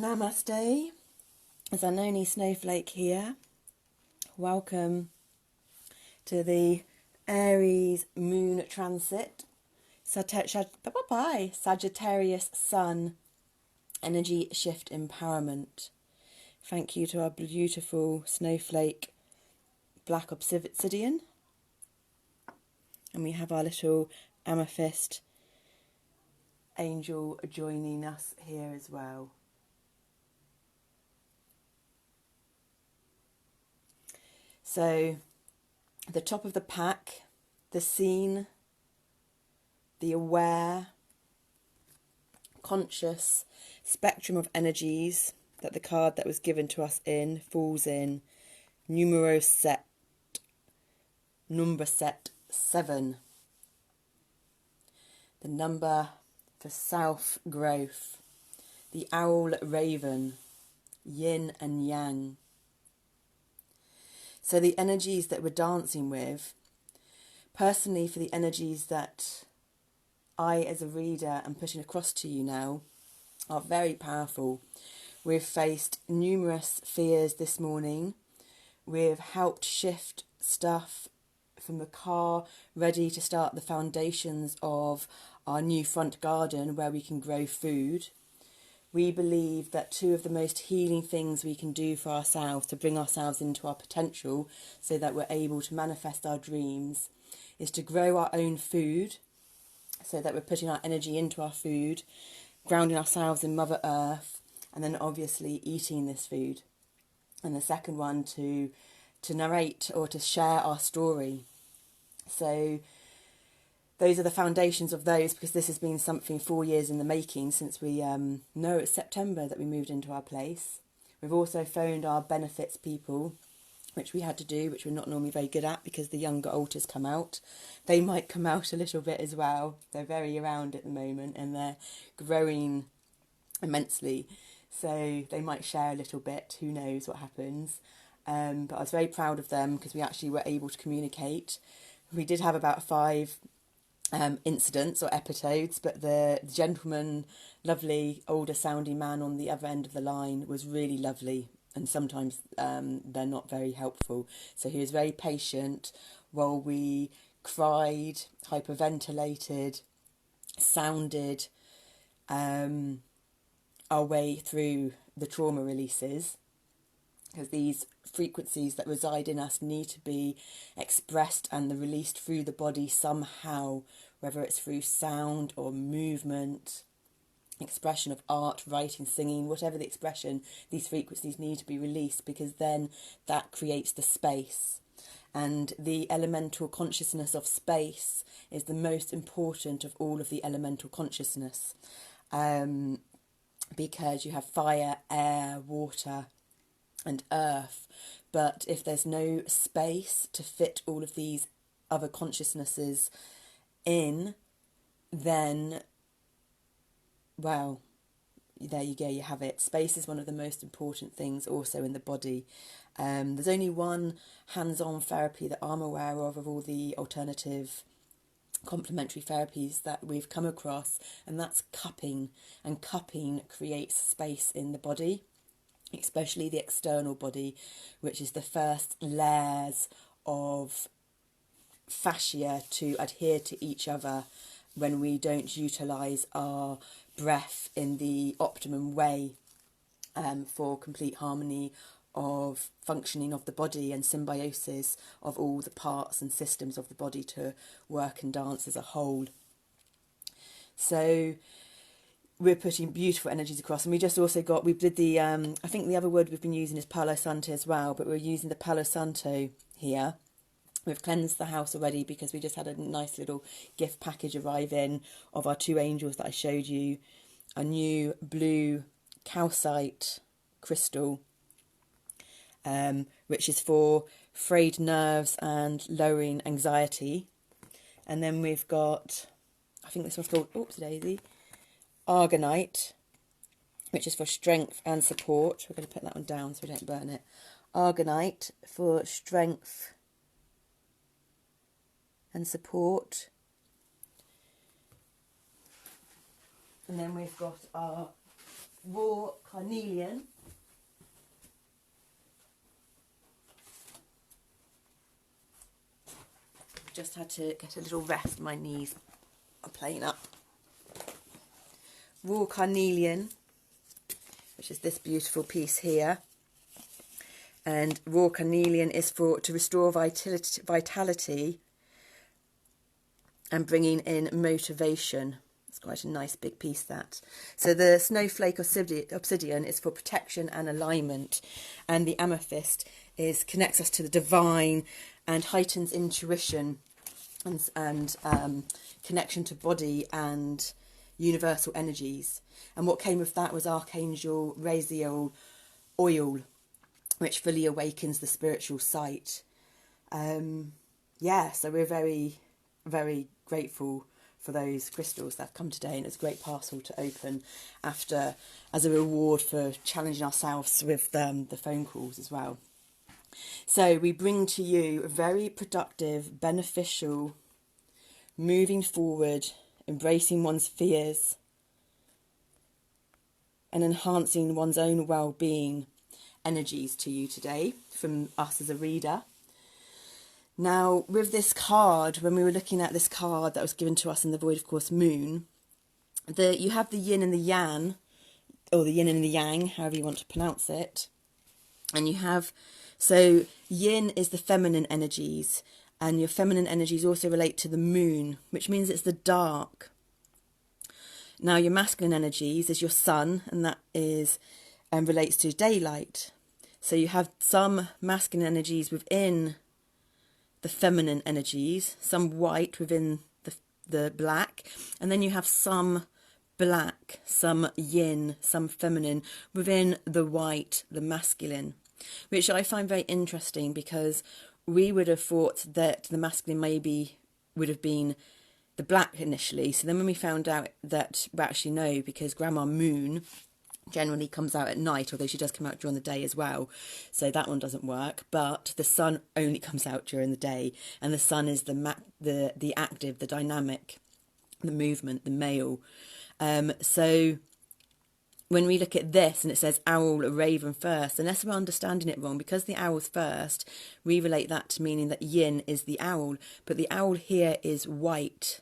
Namaste, Zanoni Snowflake here. Welcome to the Aries moon transit, Sagittarius sun, energy shift empowerment. Thank you to our beautiful snowflake black obsidian. And we have our little amethyst angel joining us here as well. So, the top of the pack, the seen, the aware, conscious spectrum of energies that the card that was given to us in falls in, number set 7. The number for self-growth, the owl raven, yin and yang. So the energies that we're dancing with, personally for the energies that I as a reader am putting across to you now, are very powerful. We've faced numerous fears this morning. We've helped shift stuff from the car, ready to start the foundations of our new front garden where we can grow food. We believe that two of the most healing things we can do for ourselves to bring ourselves into our potential so that we're able to manifest our dreams is to grow our own food, so that we're putting our energy into our food, grounding ourselves in Mother Earth, and then obviously eating this food. And the second one, to narrate or to share our story. So those are the foundations of those, because this has been something 4 years in the making since we know it's September that we moved into our place. We've also phoned our benefits people, which we had to do, which we're not normally very good at because the younger alters come out. They might come out a little bit as well. They're very around at the moment and they're growing immensely. So they might share a little bit. Who knows what happens. But I was very proud of them because we actually were able to communicate. We did have about 5 incidents or episodes, but the gentleman, lovely older sounding man on the other end of the line was really lovely, and sometimes they're not very helpful. So he was very patient while we cried, hyperventilated, sounded our way through the trauma releases, because these frequencies that reside in us need to be expressed and released through the body somehow, whether it's through sound or movement, expression of art, writing, singing, whatever the expression, these frequencies need to be released, because then that creates the space. And the elemental consciousness of space is the most important of all of the elemental consciousness, because you have fire, air, water and earth, but if there's no space to fit all of these other consciousnesses in, then, well, there you go, you have it. Space is one of the most important things also in the body. There's only one hands-on therapy that I'm aware of all the alternative complementary therapies that we've come across, and that's cupping. And cupping creates space in the body, especially the external body, which is the first layers of fascia to adhere to each other when we don't utilise our breath in the optimum way for complete harmony of functioning of the body and symbiosis of all the parts and systems of the body to work and dance as a whole. So we're putting beautiful energies across, and we just also got, we did the, I think the other word we've been using is Palo Santo as well, but we're using the Palo Santo here. We've cleansed the house already because we just had a nice little gift package arrive in of our 2 angels that I showed you, a new blue calcite crystal, which is for frayed nerves and lowering anxiety. And then we've got, I think this one's called, oops daisy, Argonite, which is for strength and support. We're going to put that one down so we don't burn it. Argonite for strength and support. And then we've got our raw carnelian. Just had to get a little rest, my knees are playing up. Raw carnelian, which is this beautiful piece here. And raw carnelian is to restore vitality and bringing in motivation. It's quite a nice big piece, that. So the snowflake obsidian is for protection and alignment, and the amethyst connects us to the divine and heightens intuition and connection to body and universal energies. And what came with that was Archangel Raziel oil, which fully awakens the spiritual sight. Yeah, so we're very, very grateful for those crystals that have come today, and it's a great parcel to open as a reward for challenging ourselves with the phone calls as well. So we bring to you a very productive, beneficial, moving forward, embracing one's fears and enhancing one's own well-being energies to you today from us as a reader. Now, with this card, when we were looking at this card that was given to us in the Void of Course Moon, you have the yin and the yang, or the yin and the yang, however you want to pronounce it. And you have, so yin is the feminine energies, and your feminine energies also relate to the moon, which means it's the dark. Now, your masculine energies is your sun, and that is relates to daylight. So you have some masculine energies within the feminine energies, some white within the black, and then you have some black, some yin, some feminine within the white, the masculine, which I find very interesting, because we would have thought that the masculine maybe would have been the black initially. So then when we found out that, well, actually no, because Grandma Moon generally comes out at night, although she does come out during the day as well, so that one doesn't work. But the sun only comes out during the day, and the sun is the active, the dynamic, the movement, the male. So when we look at this and it says owl, raven first, unless we're understanding it wrong, because the owl's first, we relate that to meaning that yin is the owl, but the owl here is white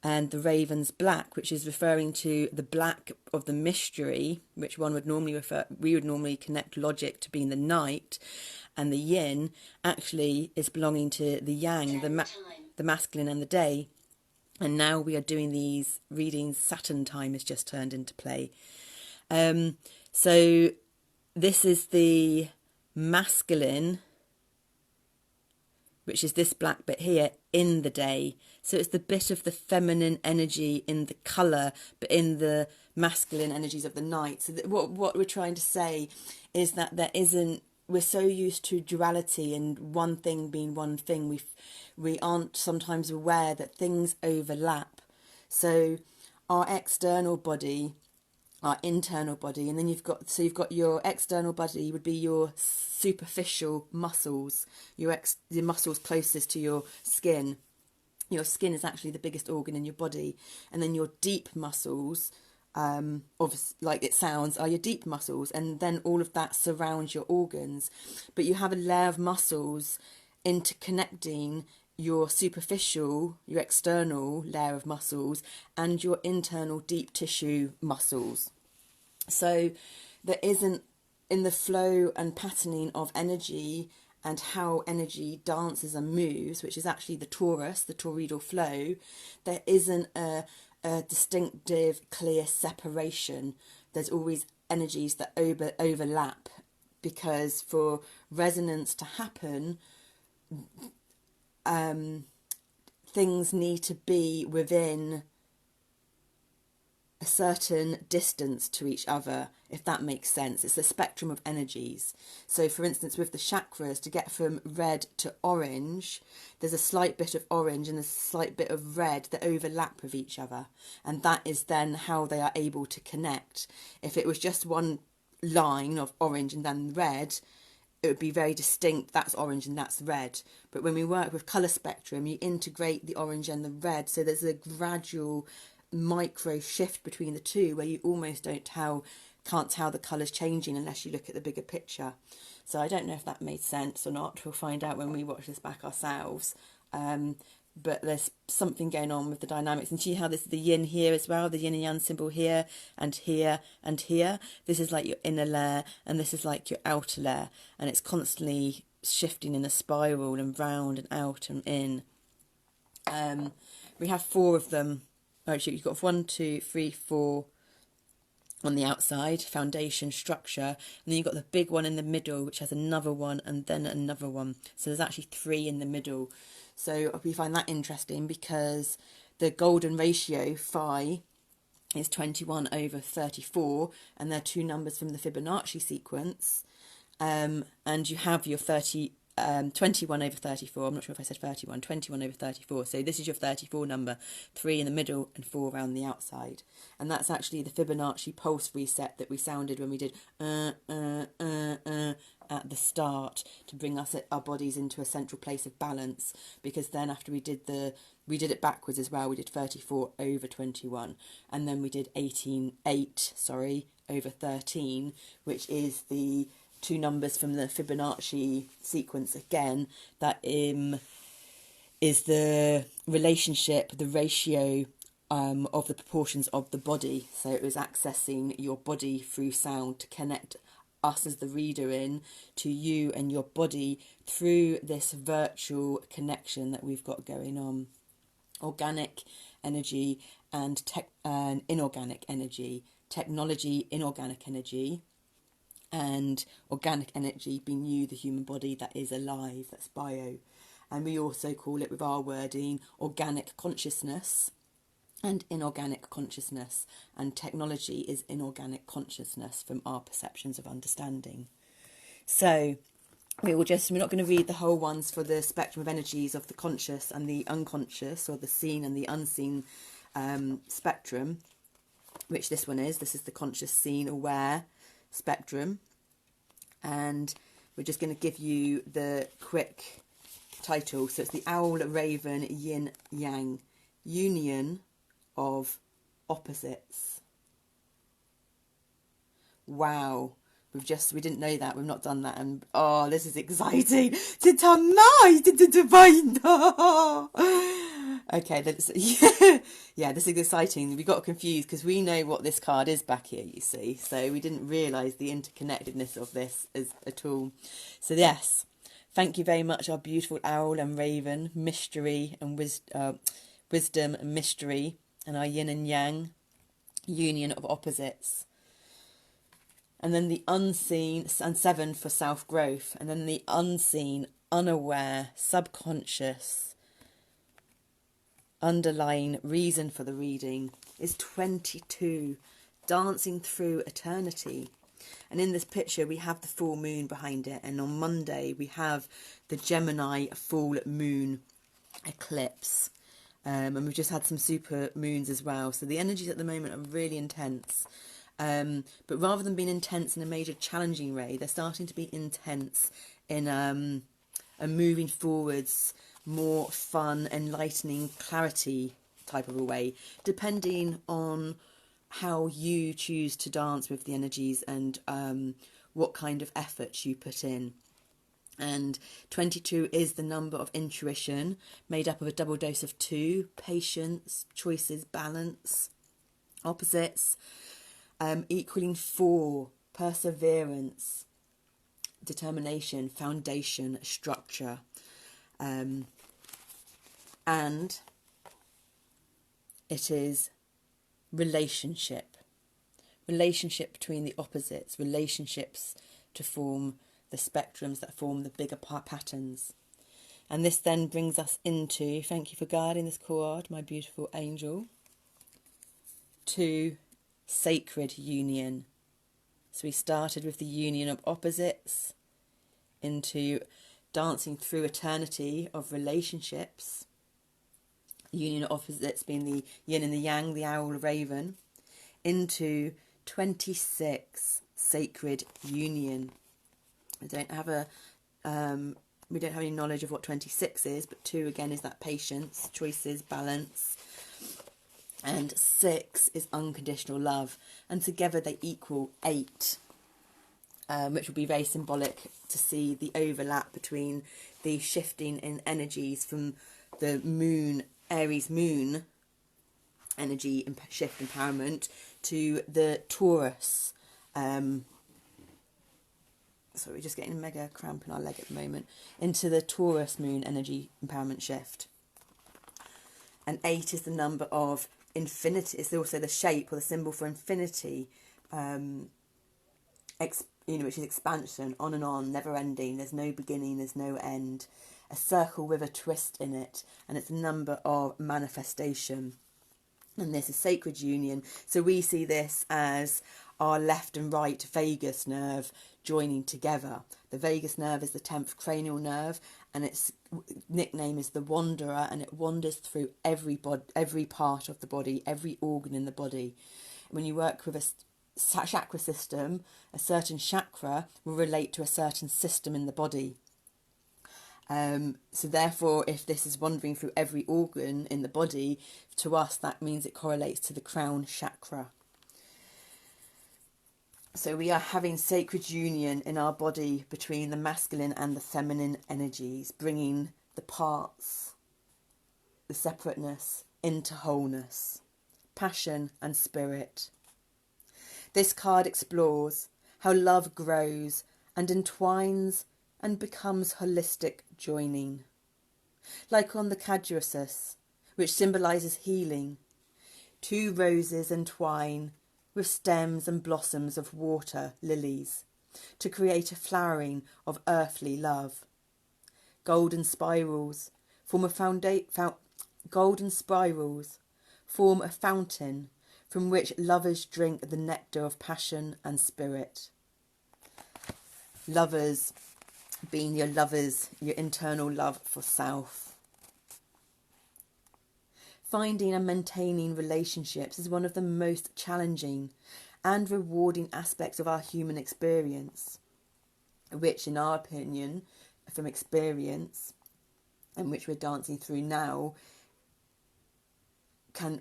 and the raven's black, which is referring to the black of the mystery, which we would normally connect logic to being the night, and the yin actually is belonging to the yang, the masculine and the day. And now we are doing these readings, Saturn time has just turned into play. So this is the masculine, which is this black bit here, in the day. So it's the bit of the feminine energy in the colour, but in the masculine energies of the night. So what we're trying to say is that we're so used to duality and one thing being one thing, we aren't sometimes aware that things overlap. So our external body, our internal body, and then you've got your external body would be your superficial muscles, the muscles closest to your skin. Your skin is actually the biggest organ in your body, and then your deep muscles, obviously, like it sounds, are your deep muscles, and then all of that surrounds your organs. But you have a layer of muscles interconnecting your superficial, your external layer of muscles, and your internal deep tissue muscles. So there isn't, in the flow and patterning of energy and how energy dances and moves, which is actually the torus, the toroidal flow, there isn't a distinctive, clear separation. There's always energies that overlap, because for resonance to happen, things need to be within a certain distance to each other, if that makes sense. It's the spectrum of energies. So for instance, with the chakras, to get from red to orange, there's a slight bit of orange and there's a slight bit of red that overlap with each other, and that is then how they are able to connect. If it was just one line of orange and then red, it would be very distinct, that's orange and that's red. But when we work with colour spectrum, you integrate the orange and the red, so there's a gradual micro shift between the two where you almost can't tell the colours changing unless you look at the bigger picture. So I don't know if that made sense or not. We'll find out when we watch this back ourselves. But there's something going on with the dynamics. And see how this is the yin here as well, the yin and yang symbol here and here and here. This is like your inner layer and this is like your outer layer. And it's constantly shifting in a spiral and round and out and in. We have 4 of them. Actually, you've got 1, 2, 3, 4 on the outside, foundation, structure, and then you've got the big one in the middle, which has another one and then another one. So there's actually 3 in the middle. So we find that interesting because the golden ratio, phi, is 21/34, and they're 2 numbers from the Fibonacci sequence. And you have your 21/34. I'm not sure if I said 31. 21/34. So this is your 34 number, 3 in the middle and 4 around the outside. And that's actually the Fibonacci pulse reset that we sounded when we did at the start to bring our bodies into a central place of balance. Because then after we did it backwards as well. We did 34/21, and then we did 8/13, which is the 2 numbers from the Fibonacci sequence again. That is the relationship, the ratio of the proportions of the body. So it was accessing your body through sound to connect us as the reader in to you and your body through this virtual connection that we've got going on. Organic energy and inorganic energy, technology, inorganic energy, and organic energy being you, the human body that is alive, that's bio. And we also call it, with our wording, organic consciousness and inorganic consciousness, and technology is inorganic consciousness from our perceptions of understanding. So we're not going to read the whole ones for the spectrum of energies of the conscious and the unconscious, or the seen and the unseen spectrum, which this one is. This is the conscious, seen, aware spectrum. And we're just going to give you the quick title. So it's the owl, raven, yin, yang, union of opposites. Wow. We didn't know that. We've not done that. And oh, this is exciting. Okay, yeah, this is exciting. We got confused because we know what this card is back here, you see. So we didn't realise the interconnectedness of this at all. So yes, thank you very much, our beautiful owl and raven, mystery and wisdom and mystery, and our yin and yang, union of opposites. And then the unseen, and 7 for self-growth. And then the unseen, unaware, subconscious, underlying reason for the reading is 22, dancing through eternity. And in this picture, we have the full moon behind it. And on Monday, we have the Gemini full moon eclipse. And we've just had some super moons as well. So the energies at the moment are really intense. But rather than being intense in a major challenging way, they're starting to be intense in a moving forwards, more fun, enlightening, clarity type of a way, depending on how you choose to dance with the energies and what kind of effort you put in. And 22 is the number of intuition, made up of a double dose of 2, patience, choices, balance, opposites, equaling 4, perseverance, determination, foundation, structure, and it is relationship between the opposites, relationships to form the spectrums that form the bigger patterns. And this then brings us into, thank you for guarding this card, my beautiful angel, to sacred union. So we started with the union of opposites into dancing through eternity of relationships, union of opposites being the yin and the yang, the owl, raven, into 26 sacred union. We don't have any knowledge of what 26 is, but 2 again is that patience, choices, balance, and 6 is unconditional love, and together they equal 8, which will be very symbolic to see the overlap between the shifting in energies from the moon, Aries moon energy shift empowerment, to the Taurus. Sorry, we're just getting a mega cramp in our leg at the moment. Into the Taurus moon energy empowerment shift. And 8 is the number of infinity. It's also the shape or the symbol for infinity, which is expansion, on and on, never ending. There's no beginning, there's no end. A circle with a twist in it, and it's a number of manifestation. And this is sacred union. So we see this as our left and right vagus nerve joining together. The vagus nerve is the 10th cranial nerve, and its nickname is the wanderer, and it wanders through every part of the body, every organ in the body. When you work with a chakra system, a certain chakra will relate to a certain system in the body. So therefore, if this is wandering through every organ in the body, to us that means it correlates to the crown chakra. So we are having sacred union in our body between the masculine and the feminine energies, bringing the parts, the separateness, into wholeness, passion and spirit. This card explores how love grows and entwines and becomes holistic joining. Like on the caduceus, which symbolises healing, 2 roses entwine with stems and blossoms of water lilies to create a flowering of earthly love. Golden spirals form a fountain from which lovers drink the nectar of passion and spirit. Lovers being your internal love for self. Finding and maintaining relationships is one of the most challenging and rewarding aspects of our human experience, which in our opinion, from experience, and which we're dancing through now,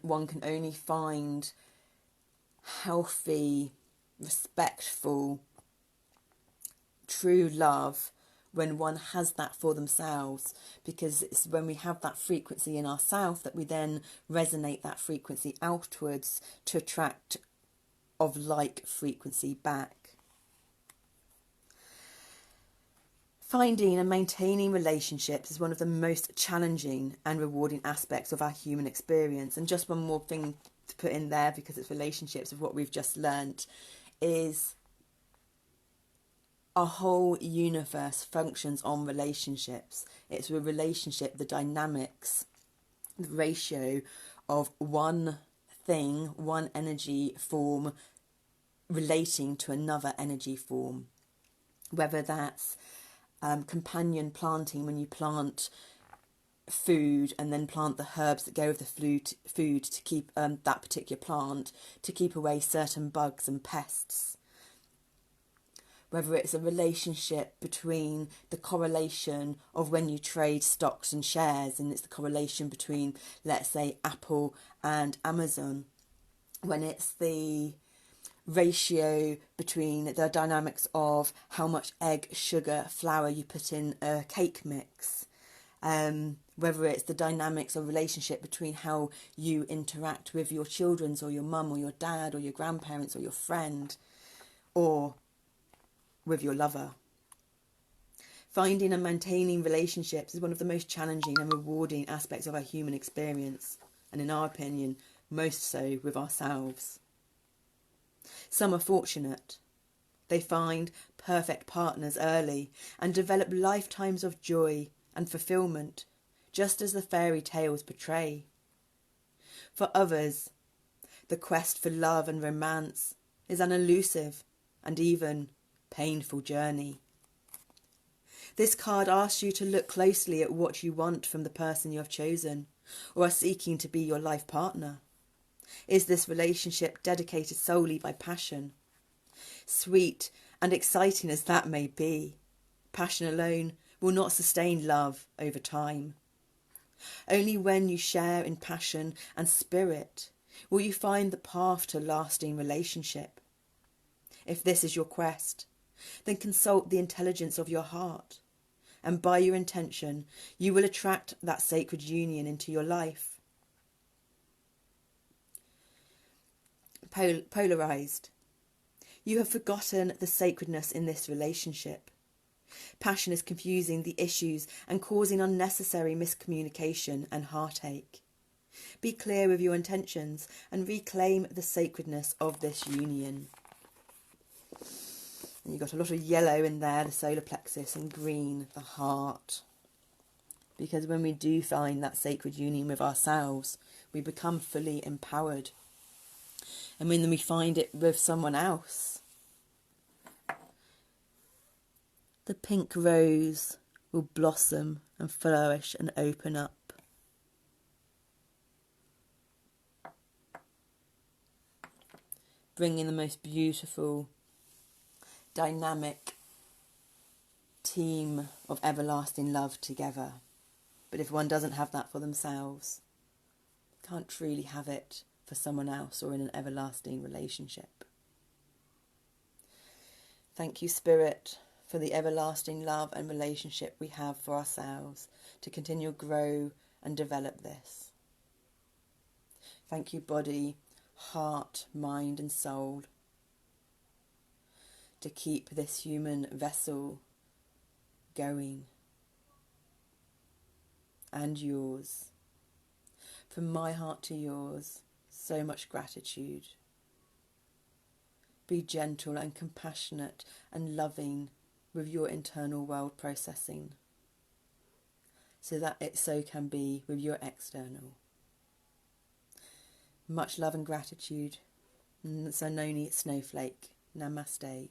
one can only find healthy, respectful, true love when one has that for themselves, because it's when we have that frequency in ourselves that we then resonate that frequency outwards to attract of like frequency back. Finding and maintaining relationships is one of the most challenging and rewarding aspects of our human experience. And just one more thing to put in there, because it's relationships of what we've just learnt, is our whole universe functions on relationships. It's a relationship, the dynamics, the ratio of one thing, one energy form relating to another energy form. Whether that's companion planting, when you plant food and then plant the herbs that go with the food to keep that particular plant, to keep away certain bugs and pests. Whether it's a relationship between the correlation of when you trade stocks and shares, and it's the correlation between, let's say, Apple and Amazon. When it's the ratio between the dynamics of how much egg, sugar, flour you put in a cake mix. Whether it's the dynamics of relationship between how you interact with your children, or your mum or your dad or your grandparents or your friend, or with your lover. Finding and maintaining relationships is one of the most challenging and rewarding aspects of our human experience, and in our opinion, most so with ourselves. Some are fortunate. They find perfect partners early and develop lifetimes of joy and fulfillment, just as the fairy tales portray. For others, the quest for love and romance is an elusive and even painful journey. This card asks you to look closely at what you want from the person you have chosen or are seeking to be your life partner. Is this relationship dedicated solely by passion? Sweet and exciting as that may be, passion alone will not sustain love over time. Only when you share in passion and spirit Will you find the path to lasting relationship? If this is your quest, then consult the intelligence of your heart, and by your intention, you will attract that sacred union into your life. Polarized. You have forgotten the sacredness in this relationship. Passion is confusing the issues and causing unnecessary miscommunication and heartache. Be clear with your intentions and reclaim the sacredness of this union. And you've got a lot of yellow in there, the solar plexus, and green, the heart. Because when we do find that sacred union with ourselves, we become fully empowered. And when we find it with someone else, the pink rose will blossom and flourish and open up. Bringing the most beautiful, dynamic team of everlasting love together. But if one doesn't have that for themselves, can't truly have it for someone else or in an everlasting relationship. Thank you, Spirit, for the everlasting love and relationship we have for ourselves to continue to grow and develop this. Thank you, body, heart, mind and soul, to keep this human vessel going. And yours. From my heart to yours, so much gratitude. Be gentle and compassionate and loving with your internal world processing, so that it so can be with your external. Much love and gratitude. Zanoni Snowflake. Namaste.